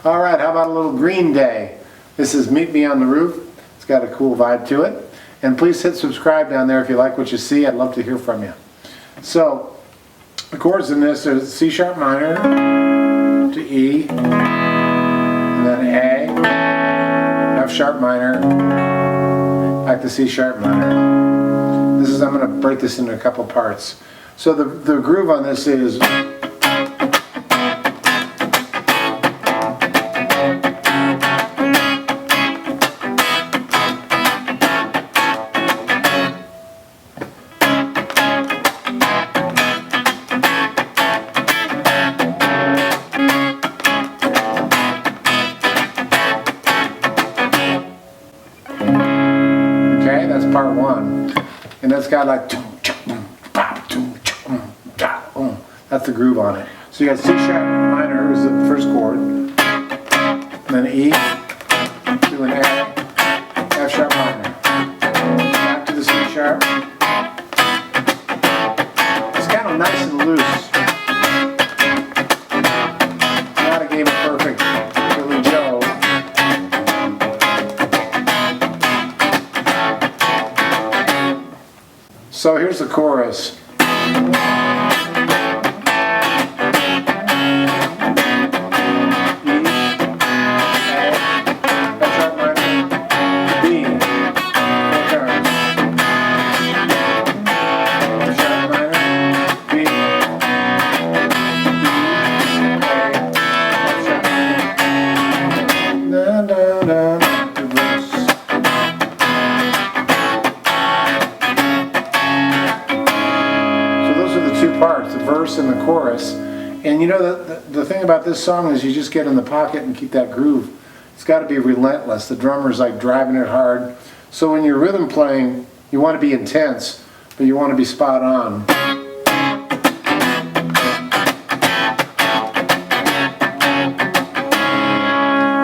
All right, how about a little Green Day? This is Meet Me on the Roof. It's got a cool vibe to it. And please hit subscribe down there if you like what you see. I'd love to hear from you. So, the chords in this are C sharp minor to E, and then A, F sharp minor, back to C sharp minor. This is, I'm going to break this into a couple parts. So the groove on this is that's part one, and that's got like that's the groove on it. So you got C sharp minor is the first chord, then E to an A, F sharp minor, back to the C sharp. It's kind of nice and loose. Not a game of perfect Billy Joe. So here's the chorus. Parts, the verse and the chorus. And you know, the thing about this song is you just get in the pocket and keep that groove. It's got to be relentless. The drummer's like driving it hard. So when you're rhythm playing, you want to be intense, but you want to be spot on.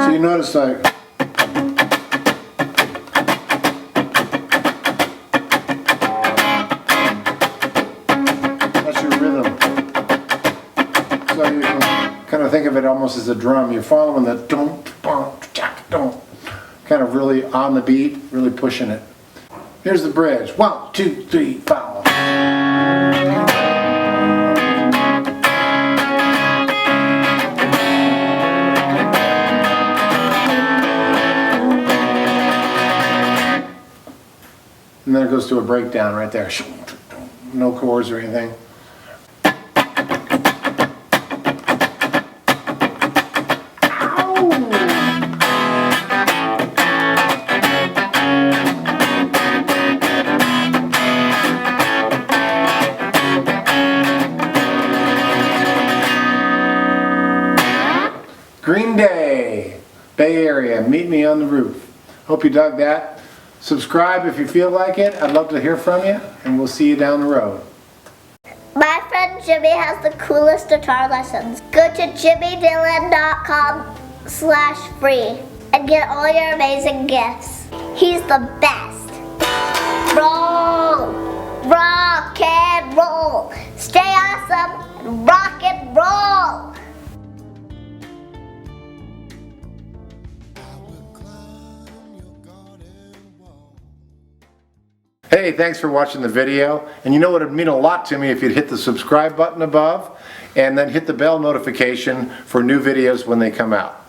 So you notice like so you can kind of think of it almost as a drum. You're following the don't, kind of really on the beat, really pushing it. Here's the bridge. 1, 2, 3, 4. And then it goes to a breakdown right there. No chords or anything. Green Day, Bay Area, Meet Me on the Roof. Hope you dug that. Subscribe if you feel like it. I'd love to hear from you, and we'll see you down the road. My friend Jimmy has the coolest guitar lessons. Go to jimmydillon.com/free and get all your amazing gifts. He's the best. Roll, rock and roll. Stay awesome and rock and roll. Hey, thanks for watching the video. And you know what, it would mean a lot to me if you'd hit the subscribe button above and then hit the bell notification for new videos when they come out.